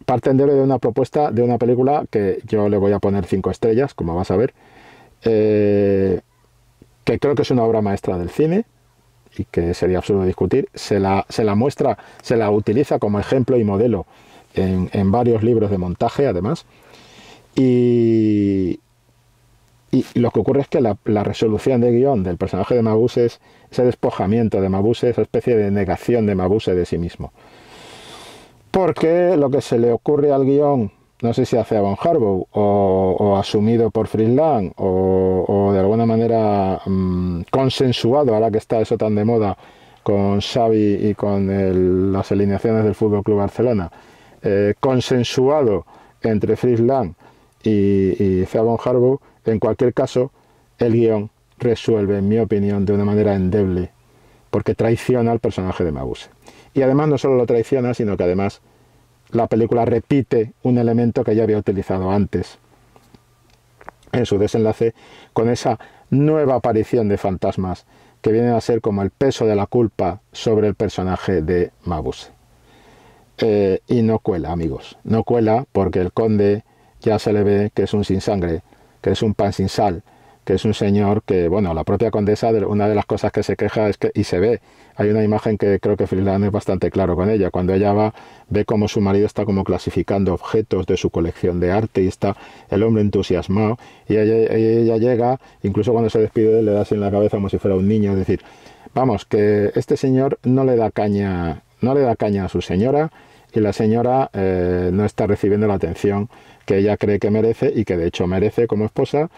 parte endeble de una propuesta, de una película que yo le voy a poner 5 estrellas, como vas a ver, que creo que es una obra maestra del cine y que sería absurdo discutir. Se la muestra, se la utiliza como ejemplo y modelo en varios libros de montaje, además, y lo que ocurre es que la resolución de guión del personaje de Mabuse es ese despojamiento de Mabuse, esa especie de negación de Mabuse de sí mismo. Porque lo que se le ocurre al guión, no sé si hace a Von Harbour o asumido por Frisland o de alguna manera consensuado, ahora que está eso tan de moda con Xavi y con las alineaciones del Fútbol Club Barcelona, consensuado entre Frisland y Von Harbour. En cualquier caso, el guión resuelve, en mi opinión, de una manera endeble, porque traiciona al personaje de Mabuse. Y además no solo lo traiciona, sino que además la película repite un elemento que ya había utilizado antes en su desenlace, con esa nueva aparición de fantasmas que vienen a ser como el peso de la culpa sobre el personaje de Mabuse. Y no cuela, amigos, no cuela, porque el conde ya se le ve que es un sin sangre, que es un pan sin sal, que es un señor que, bueno, la propia condesa, una de las cosas que se queja es que, y se ve, hay una imagen que creo que Frisland es bastante claro con ella, cuando ella ve cómo su marido está como clasificando objetos de su colección de arte y está el hombre entusiasmado, y ella llega, incluso cuando se despide de él, le da así en la cabeza como si fuera un niño, es decir, vamos, que este señor no le da caña a su señora, y la señora no está recibiendo la atención que ella cree que merece y que de hecho merece como esposa,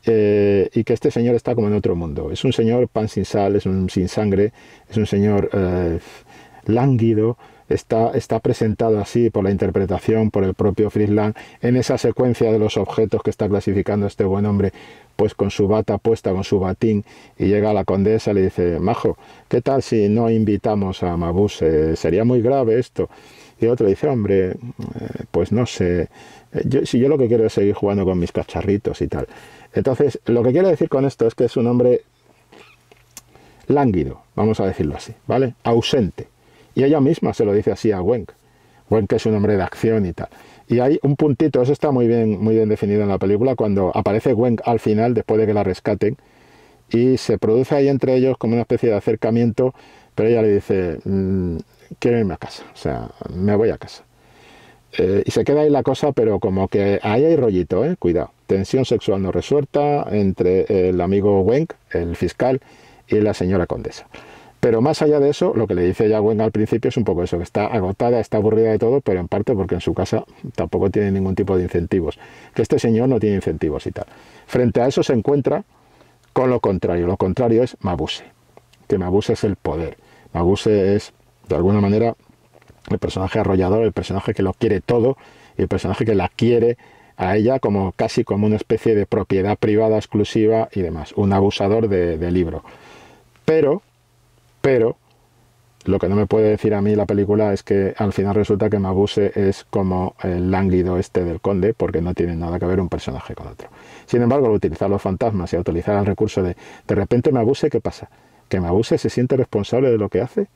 y que este señor está como en otro mundo. Es un señor pan sin sal, es un sin sangre, es un señor lánguido, está presentado así por la interpretación, por el propio Frisland, en esa secuencia de los objetos que está clasificando este buen hombre, pues con su bata puesta, con su batín, y llega la condesa y le dice: Majo, ¿qué tal si no invitamos a Mabuse? Sería muy grave esto. Y otro dice: hombre, pues no sé, si yo lo que quiero es seguir jugando con mis cacharritos y tal. Entonces, lo que quiero decir con esto es que es un hombre lánguido, vamos a decirlo así, ¿vale? Ausente. Y ella misma se lo dice así a Wenk. Wenk es un hombre de acción y tal. Y hay un puntito, eso está muy bien definido en la película, cuando aparece Wenk al final, después de que la rescaten, y se produce ahí entre ellos como una especie de acercamiento, pero ella le dice: quiero irme a casa, o sea, me voy a casa. Y se queda ahí la cosa, pero como que ahí hay rollito, cuidado. Tensión sexual no resuelta entre el amigo Wenk, el fiscal, y la señora condesa. Pero más allá de eso, lo que le dice ya Wenk al principio es un poco eso, que está agotada, está aburrida de todo, pero en parte porque en su casa tampoco tiene ningún tipo de incentivos. Que este señor no tiene incentivos y tal. Frente a eso se encuentra con lo contrario es Mabuse, que Mabuse es el poder, Mabuse es de alguna manera el personaje arrollador, el personaje que lo quiere todo y el personaje que la quiere a ella como casi como una especie de propiedad privada exclusiva y demás, un abusador de libro. Pero, lo que no me puede decir a mí la película es que al final resulta que Mabuse es como el lánguido este del conde, porque no tiene nada que ver un personaje con otro. Sin embargo, al utilizar los fantasmas y al utilizar el recurso de repente Mabuse, ¿qué pasa? ¿Que Mabuse se siente responsable de lo que hace?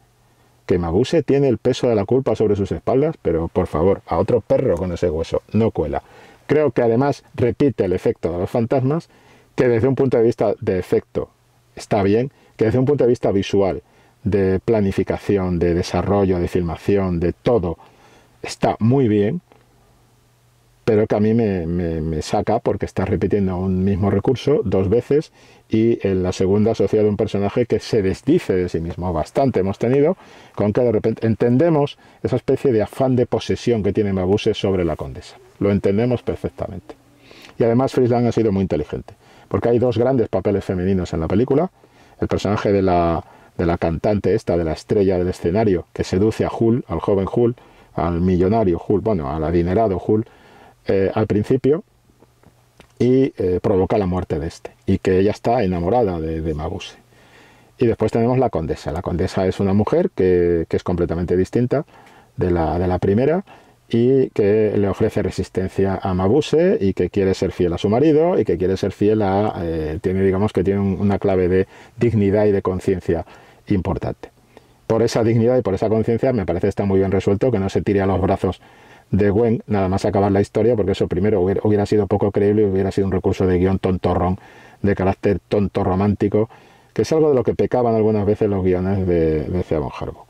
¿Que Mabuse tiene el peso de la culpa sobre sus espaldas? Pero, por favor, a otro perro con ese hueso, no cuela. Creo que además repite el efecto de los fantasmas, que desde un punto de vista de efecto está bien, que desde un punto de vista visual, de planificación, de desarrollo, de filmación, de todo, está muy bien, pero que a mí me saca porque está repitiendo un mismo recurso dos veces y en la segunda asociado a un personaje que se desdice de sí mismo. Bastante hemos tenido con que de repente entendemos esa especie de afán de posesión que tiene Mabuse sobre la condesa. Lo entendemos perfectamente. Y además Fritz Lang ha sido muy inteligente, porque hay dos grandes papeles femeninos en la película. El personaje de la cantante esta, de la estrella del escenario, que seduce a Hull, al joven Hull, al millonario Hull, bueno, al adinerado Hull, al principio, y provoca la muerte de este, y que ella está enamorada de Mabuse. Y después tenemos la condesa. La condesa es una mujer que es completamente distinta de la primera, y que le ofrece resistencia a Mabuse y que quiere ser fiel a su marido y que quiere ser fiel a... tiene una clave de dignidad y de conciencia importante. Por esa dignidad y por esa conciencia me parece que está muy bien resuelto que no se tire a los brazos de Gwen nada más acabar la historia, porque eso primero hubiera sido poco creíble y hubiera sido un recurso de guión tontorrón, de carácter tonto romántico, que es algo de lo que pecaban algunas veces los guiones de Evan Harbour.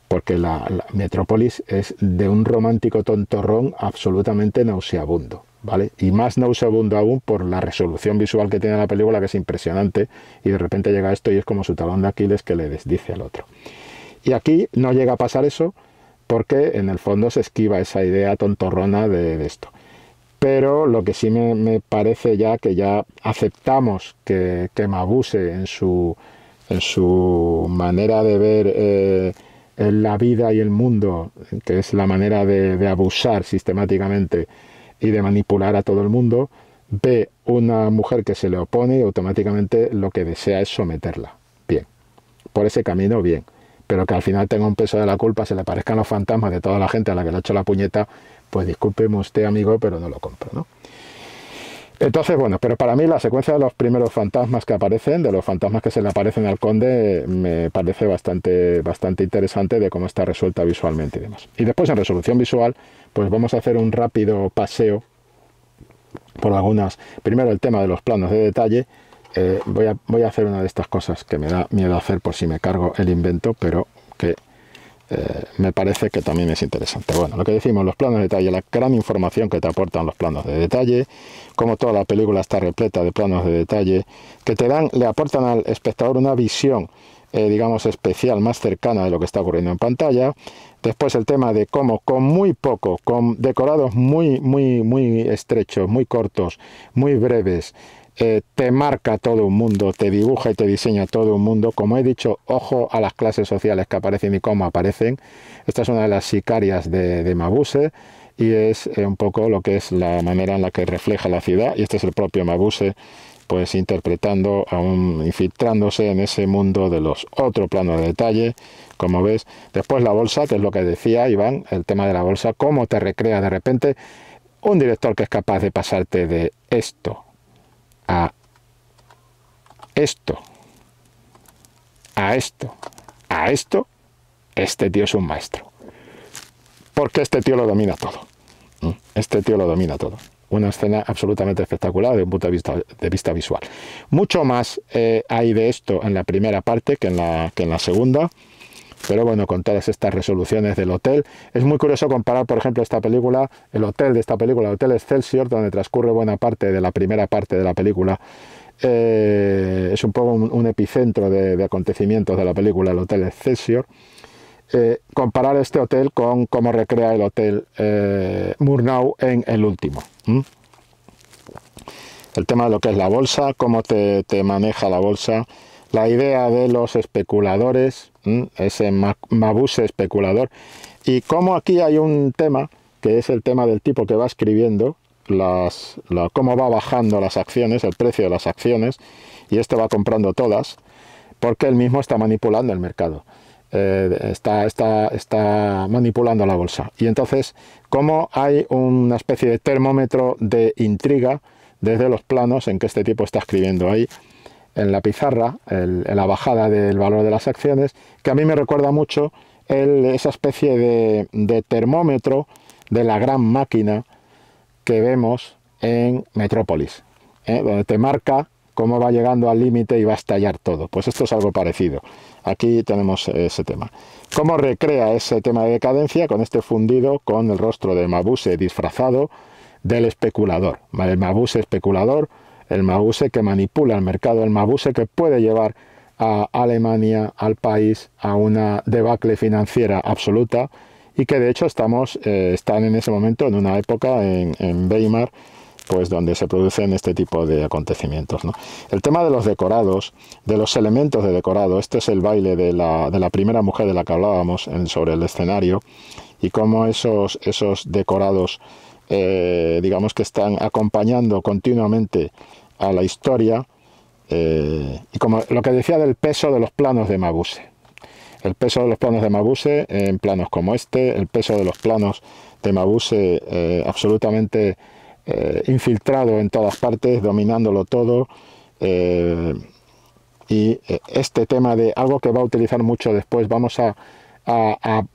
Porque la Metrópolis es de un romántico tontorrón absolutamente nauseabundo, ¿vale? Y más nauseabundo aún por la resolución visual que tiene la película, que es impresionante, y de repente llega esto y es como su talón de Aquiles que le desdice al otro. Y aquí no llega a pasar eso porque en el fondo se esquiva esa idea tontorrona de esto. Pero lo que sí me parece ya que ya aceptamos que Mabuse en su manera de ver la vida y el mundo, que es la manera de abusar sistemáticamente y de manipular a todo el mundo, ve una mujer que se le opone y automáticamente lo que desea es someterla. Bien, por ese camino bien, pero que al final tenga un peso de la culpa, se le parezcan los fantasmas de toda la gente a la que le ha hecho la puñeta, pues discúlpeme usted, amigo, pero no lo compro, ¿no? Entonces, bueno, pero para mí la secuencia de los primeros fantasmas que aparecen, de los fantasmas que se le aparecen al conde, me parece bastante interesante de cómo está resuelta visualmente y demás. Y después en resolución visual, pues vamos a hacer un rápido paseo por algunas. Primero el tema de los planos de detalle. Voy a hacer una de estas cosas que me da miedo hacer por si me cargo el invento, pero que me parece que también es interesante. Bueno, lo que decimos, los planos de detalle, la gran información que te aportan los planos de detalle, como toda la película está repleta de planos de detalle, que le aportan al espectador una visión, digamos, especial, más cercana de lo que está ocurriendo en pantalla. Después el tema de cómo con muy poco, con decorados muy estrechos, muy cortos, muy breves, te marca todo un mundo, te dibuja y te diseña todo un mundo. Como he dicho, ojo a las clases sociales que aparecen y cómo aparecen. Esta es una de las sicarias de Mabuse y es un poco lo que es la manera en la que refleja la ciudad, y este es el propio Mabuse pues interpretando, infiltrándose en ese mundo de los otros planos de detalle, como ves. Después la bolsa, que es lo que decía Iván, el tema de la bolsa, cómo te recrea de repente un director que es capaz de pasarte de esto a esto, a esto, a esto. Este tío es un maestro, porque este tío lo domina todo. Este tío lo domina todo. Una escena absolutamente espectacular desde un punto de vista visual. Mucho más hay de esto en la primera parte que en la segunda. Pero bueno, con todas estas resoluciones del hotel, es muy curioso comparar, por ejemplo, esta película, el hotel de esta película, el Hotel Excelsior, donde transcurre buena parte de la primera parte de la película. Es un poco un epicentro de acontecimientos de la película, el Hotel Excelsior. Comparar este hotel con cómo recrea el Hotel Murnau en el último. el tema de lo que es la bolsa, cómo te maneja la bolsa, la idea de los especuladores, ese Mabuse especulador, y cómo aquí hay un tema, que es el tema del tipo que va escribiendo, cómo va bajando las acciones, el precio de las acciones, y este va comprando todas, porque él mismo está manipulando el mercado. Está manipulando la bolsa. Y entonces, como hay una especie de termómetro de intriga desde los planos en que este tipo está escribiendo ahí en la pizarra, la bajada del valor de las acciones, que a mí me recuerda mucho esa especie de termómetro de la gran máquina que vemos en Metrópolis, donde te marca cómo va llegando al límite y va a estallar todo. Pues esto es algo parecido. Aquí tenemos ese tema. ¿Cómo recrea ese tema de decadencia? Con este fundido, con el rostro de Mabuse disfrazado del especulador. El Mabuse especulador, el Mabuse que manipula el mercado, el Mabuse que puede llevar a Alemania, al país, a una debacle financiera absoluta, y que de hecho están en ese momento en una época en Weimar, pues donde se producen este tipo de acontecimientos, ¿no? El tema de los decorados, de los elementos de decorado, este es el baile de la primera mujer de la que hablábamos sobre el escenario, y cómo esos decorados, digamos que están acompañando continuamente a la historia, y como lo que decía del peso de los planos de Mabuse. El peso de los planos de Mabuse en planos como este, el peso de los planos de Mabuse absolutamente infiltrado en todas partes, dominándolo todo, y este tema de algo que va a utilizar mucho después, vamos a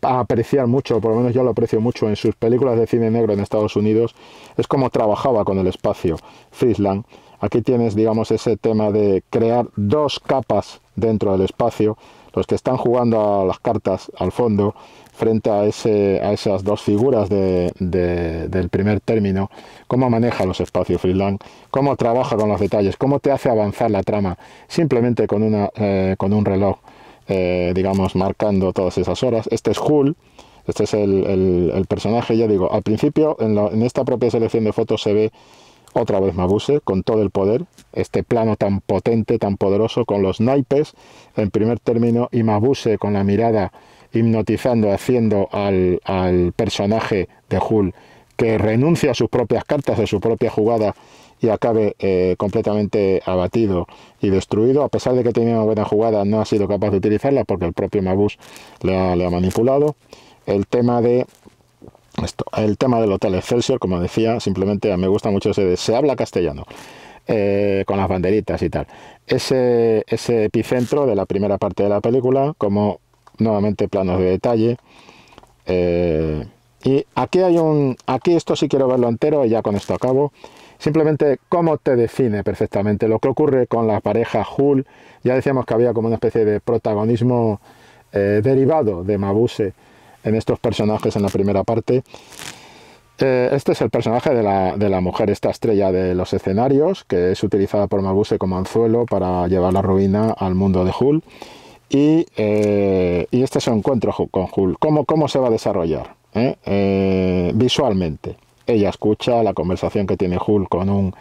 apreciar mucho, por lo menos yo lo aprecio mucho en sus películas de cine negro en Estados Unidos, es cómo trabajaba con el espacio Fritz Lang. Aquí tienes, digamos, ese tema de crear dos capas dentro del espacio, los que están jugando a las cartas al fondo, frente a esas dos figuras del primer término, cómo maneja los espacios Fritz Lang, cómo trabaja con los detalles, cómo te hace avanzar la trama, simplemente con un reloj, digamos, marcando todas esas horas. Este es Hull, este es el personaje, ya digo, al principio, en esta propia selección de fotos se ve otra vez Mabuse con todo el poder, este plano tan potente, tan poderoso, con los naipes en primer término, y Mabuse con la mirada hipnotizando, haciendo al personaje de Hull que renuncia a sus propias cartas, a su propia jugada, y acabe completamente abatido y destruido. A pesar de que tenía una buena jugada, no ha sido capaz de utilizarla porque el propio Mabuse le ha manipulado. El tema del Hotel Excelsior, como decía, simplemente me gusta mucho se habla castellano, con las banderitas y tal. Ese epicentro de la primera parte de la película, como nuevamente planos de detalle. Y aquí esto sí quiero verlo entero y ya con esto acabo. Simplemente cómo te define perfectamente lo que ocurre con la pareja Hull. Ya decíamos que había como una especie de protagonismo derivado de Mabuse en estos personajes en la primera parte. Este es el personaje de la mujer, esta estrella de los escenarios, que es utilizada por Mabuse como anzuelo para llevar la ruina al mundo de Hull. Y este es su encuentro con Hull. ¿Cómo se va a desarrollar? Visualmente. Ella escucha la conversación que tiene Hull con un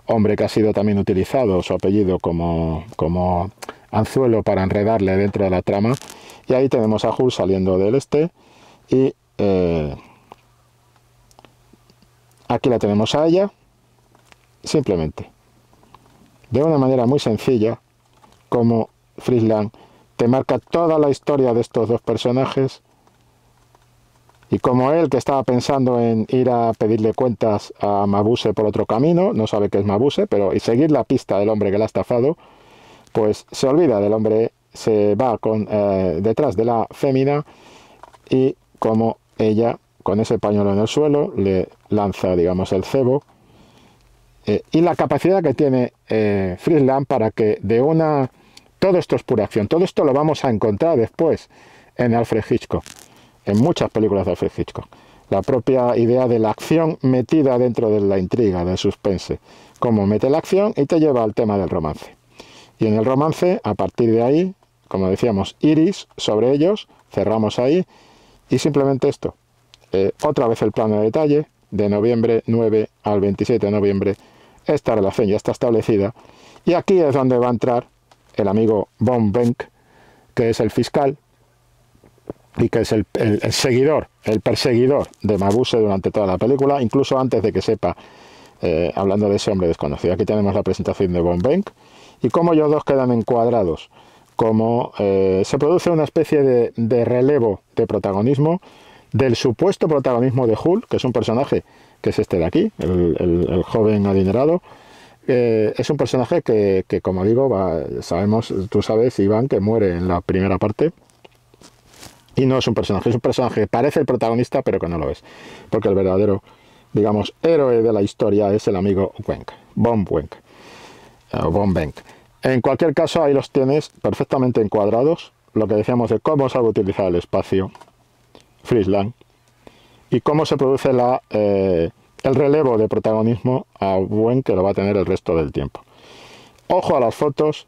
hombre que ha sido también utilizado, su apellido, como anzuelo para enredarle dentro de la trama. Y ahí tenemos a Hull saliendo del y aquí la tenemos a ella, simplemente, de una manera muy sencilla, como Fritz Lang te marca toda la historia de estos dos personajes, y como él, que estaba pensando en ir a pedirle cuentas a Mabuse por otro camino, no sabe qué es Mabuse, pero y seguir la pista del hombre que la ha estafado, pues se olvida del hombre, se va detrás de la fémina, y como ella, con ese pañuelo en el suelo, le lanza, digamos, el cebo, y la capacidad que tiene Fritz Lang para que todo esto es pura acción. Todo esto lo vamos a encontrar después en Alfred Hitchcock, en muchas películas de Alfred Hitchcock. La propia idea de la acción metida dentro de la intriga, del suspense. Cómo mete la acción y te lleva al tema del romance. Y en el romance, a partir de ahí, como decíamos, iris sobre ellos, cerramos ahí, y simplemente esto. Otra vez el plano de detalle, de noviembre 9 al 27 de noviembre, esta relación ya está establecida, y aquí es donde va a entrar el amigo Von Benck, que es el fiscal y que es el seguidor, el perseguidor de Mabuse durante toda la película, incluso antes de que sepa, hablando de ese hombre desconocido. Aquí tenemos la presentación de Von Benck y cómo ellos dos quedan encuadrados, cómo se produce una especie de relevo de protagonismo del supuesto protagonismo de Hull, que es un personaje que es este de aquí, el joven adinerado. Es un personaje que como digo, sabemos, tú sabes, Iván, que muere en la primera parte. Y no es un personaje que parece el protagonista, pero que no lo es. Porque el verdadero, digamos, héroe de la historia es el amigo Wenck, Von Wenck, o Von Benck. En cualquier caso, ahí los tienes perfectamente encuadrados, lo que decíamos de cómo sabe utilizar el espacio Fritz Lang y cómo se produce el relevo de protagonismo a Wenck, que lo va a tener el resto del tiempo. Ojo a las fotos.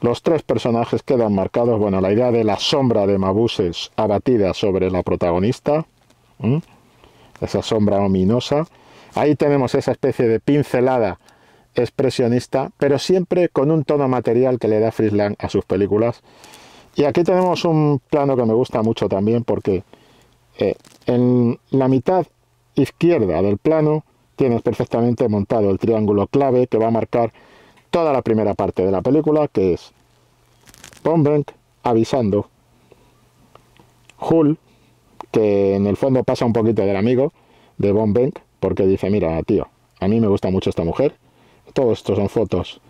Los tres personajes quedan marcados. Bueno, la idea de la sombra de Mabuse abatida sobre la protagonista, esa sombra ominosa. Ahí tenemos esa especie de pincelada expresionista, pero siempre con un tono material que le da Fritz Lang a sus películas. Y aquí tenemos un plano que me gusta mucho también, porque en la mitad izquierda del plano tienes perfectamente montado el triángulo clave que va a marcar toda la primera parte de la película, que es Von Benck avisando Hull, que en el fondo pasa un poquito del amigo de Von Benck, porque dice, mira, tío, a mí me gusta mucho esta mujer, todos estos son fotos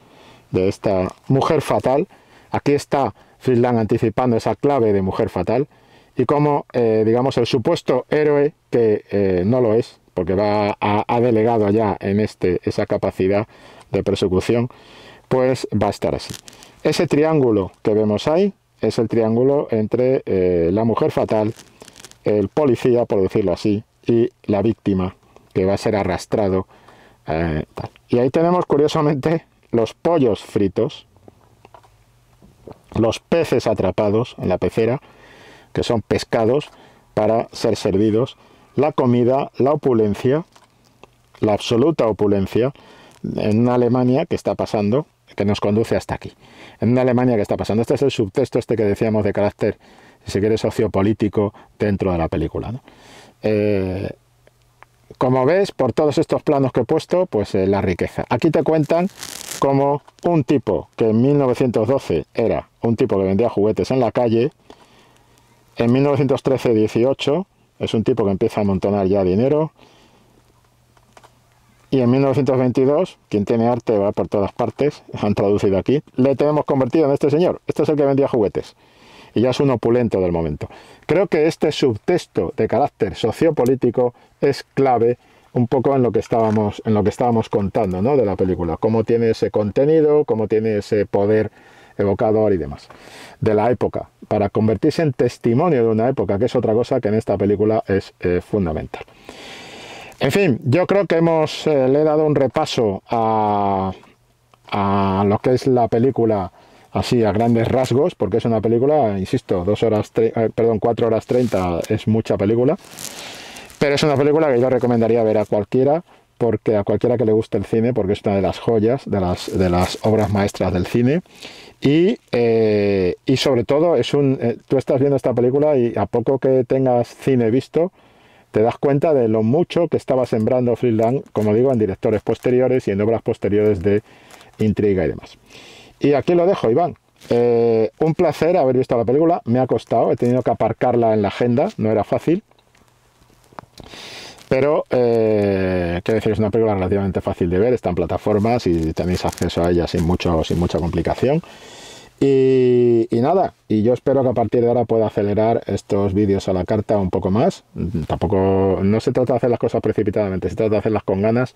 de esta mujer fatal, aquí está Fritz Lang anticipando esa clave de mujer fatal, y como, digamos, el supuesto héroe, que no lo es, porque ha delegado ya en esa capacidad de persecución, pues va a estar así. Ese triángulo que vemos ahí es el triángulo entre la mujer fatal, el policía, por decirlo así, y la víctima, que va a ser arrastrado. Tal. Y ahí tenemos, curiosamente, los pollos fritos, los peces atrapados en la pecera, que son pescados para ser servidos, la comida, la opulencia, la absoluta opulencia, en una Alemania que está pasando, que nos conduce hasta aquí. En una Alemania que está pasando. Este es el subtexto que decíamos de carácter, si se quiere, sociopolítico dentro de la película, ¿no? Como ves, por todos estos planos que he puesto, pues la riqueza. Aquí te cuentan cómo un tipo que en 1912 era un tipo que vendía juguetes en la calle, en 1913-18 es un tipo que empieza a amontonar ya dinero, y en 1922, quien tiene arte va por todas partes, han traducido aquí, le tenemos convertido en este señor. Este es el que vendía juguetes. Y ya es un opulento del momento. Creo que este subtexto de carácter sociopolítico es clave un poco en lo que estábamos contando, ¿no?, de la película. Cómo tiene ese contenido, cómo tiene ese poder evocador y demás. De la época, para convertirse en testimonio de una época, que es otra cosa que en esta película es fundamental. En fin, yo creo que le he dado un repaso a lo que es la película así a grandes rasgos, porque es una película, insisto, 4 horas 30 es mucha película, pero es una película que yo recomendaría ver a cualquiera, porque a cualquiera que le guste el cine, porque es una de las joyas, de las obras maestras del cine, y sobre todo tú estás viendo esta película y a poco que tengas cine visto, te das cuenta de lo mucho que estaba sembrando Fritz Lang, como digo, en directores posteriores y en obras posteriores de intriga y demás. Y aquí lo dejo, Iván. Un placer haber visto la película. Me ha costado, he tenido que aparcarla en la agenda, no era fácil. Pero, quiero decir, es una película relativamente fácil de ver, está en plataformas y tenéis acceso a ella sin mucha complicación. Y nada, y yo espero que a partir de ahora pueda acelerar estos vídeos a la carta un poco más. Tampoco, no se trata de hacer las cosas precipitadamente, se trata de hacerlas con ganas.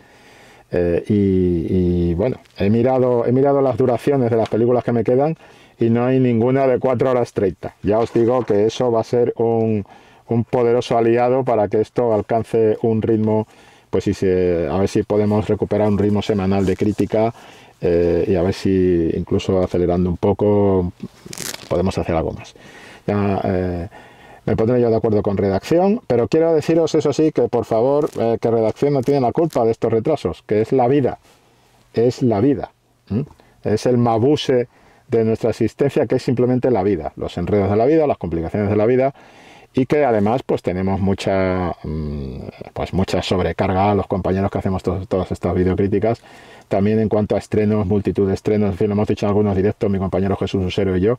Y bueno, he mirado las duraciones de las películas que me quedan y no hay ninguna de 4 horas 30. Ya os digo que eso va a ser un poderoso aliado para que esto alcance un ritmo, pues a ver si podemos recuperar un ritmo semanal de crítica. Y a ver si incluso acelerando un poco podemos hacer algo más. Ya, me pondré yo de acuerdo con redacción, pero quiero deciros, eso sí, que por favor, que redacción no tiene la culpa de estos retrasos, que es la vida. es la vida. Es el Mabuse de nuestra existencia, que es simplemente la vida, los enredos de la vida, las complicaciones de la vida, y que además pues tenemos mucha sobrecarga a los compañeros que hacemos todas estas videocríticas, también en cuanto a estrenos, multitud de estrenos, en fin, lo hemos dicho en algunos directos, mi compañero Jesús Usero y yo,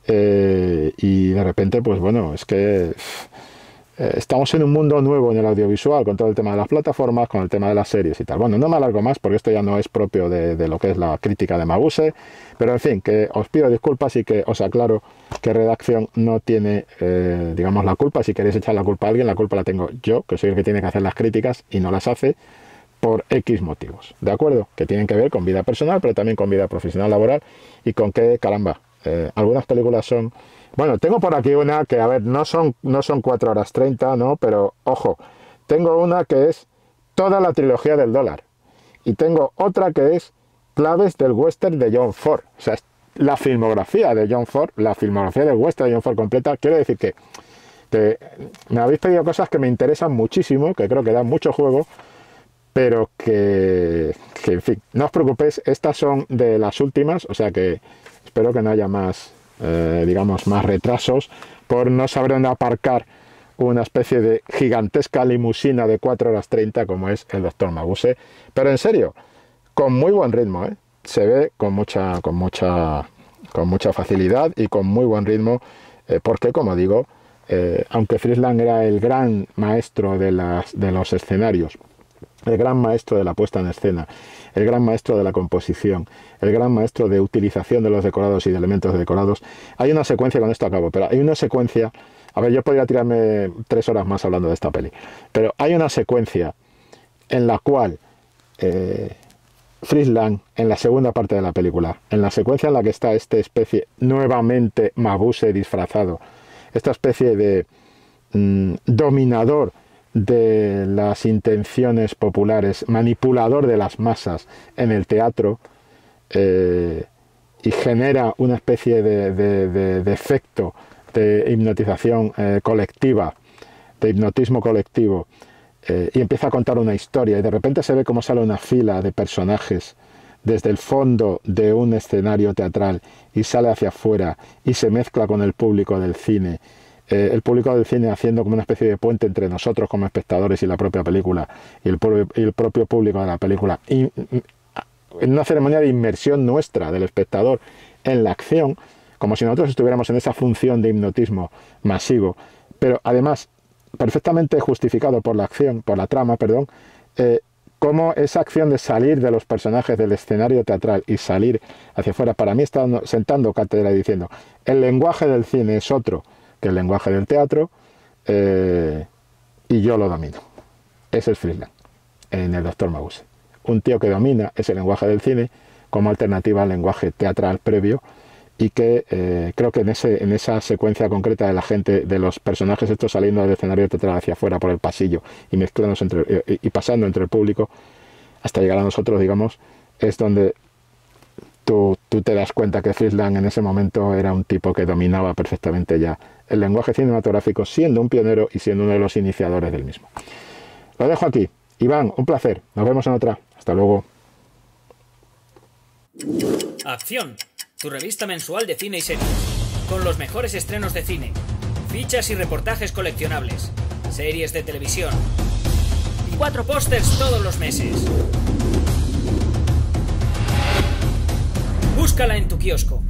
y de repente pues bueno, es que estamos en un mundo nuevo en el audiovisual, con todo el tema de las plataformas, con el tema de las series y tal. Bueno, no me alargo más porque esto ya no es propio de lo que es la crítica de Mabuse, pero en fin, que os pido disculpas y que os aclaro que redacción no tiene, digamos, la culpa. Si queréis echar la culpa a alguien, la culpa la tengo yo, que soy el que tiene que hacer las críticas y no las hace por X motivos, ¿de acuerdo? Que tienen que ver con vida personal, pero también con vida profesional, laboral, y con que, caramba, algunas películas son... Bueno, tengo por aquí una que, a ver, no son 4 horas 30, ¿no? Pero, ojo, tengo una que es toda la trilogía del dólar. Y tengo otra que es claves del western de John Ford. O sea, la filmografía de John Ford, la filmografía del western de John Ford completa. Quiero decir que me habéis pedido cosas que me interesan muchísimo, que creo que dan mucho juego, pero que en fin, no os preocupéis, estas son de las últimas, o sea que espero que no haya más... digamos, más retrasos por no saber dónde aparcar una especie de gigantesca limusina de 4 horas 30 como es el Dr. Mabuse, pero en serio, con muy buen ritmo, se ve con mucha facilidad y con muy buen ritmo, porque como digo, aunque Fritz Lang era el gran maestro de los escenarios, el gran maestro de la puesta en escena, el gran maestro de la composición, el gran maestro de utilización de los decorados y de elementos decorados. Hay una secuencia, con esto acabo, pero hay una secuencia, a ver, yo podría tirarme 3 horas más hablando de esta peli, pero hay una secuencia en la cual Fritz Lang, en la segunda parte de la película, en la secuencia en la que está esta especie, nuevamente Mabuse disfrazado, esta especie de dominador de las intenciones populares, manipulador de las masas en el teatro, y genera una especie de efecto de hipnotización colectiva, de hipnotismo colectivo, y empieza a contar una historia y de repente se ve cómo sale una fila de personajes desde el fondo de un escenario teatral y sale hacia afuera y se mezcla con el público del cine. El público del cine haciendo como una especie de puente entre nosotros como espectadores y la propia película y el propio público de la película, y en una ceremonia de inmersión nuestra del espectador en la acción, como si nosotros estuviéramos en esa función de hipnotismo masivo, pero además perfectamente justificado por la acción, por la trama, perdón, cómo esa acción de salir de los personajes del escenario teatral y salir hacia afuera, para mí está sentando cátedra y diciendo, el lenguaje del cine es otro que el lenguaje del teatro, y yo lo domino. Ese es Fritz Lang en el Dr. Mabuse. Un tío que domina ese lenguaje del cine como alternativa al lenguaje teatral previo, y que creo que en esa secuencia concreta de la gente, de los personajes estos saliendo del escenario teatral hacia afuera por el pasillo y mezclándose y pasando entre el público hasta llegar a nosotros, digamos, es donde tú te das cuenta que Fritz Lang en ese momento era un tipo que dominaba perfectamente ya el lenguaje cinematográfico, siendo un pionero y siendo uno de los iniciadores del mismo. Lo dejo aquí. Iván, un placer. Nos vemos en otra. Hasta luego. Acción, tu revista mensual de cine y series, con los mejores estrenos de cine, fichas y reportajes coleccionables, series de televisión y 4 pósters todos los meses. Búscala en tu kiosco.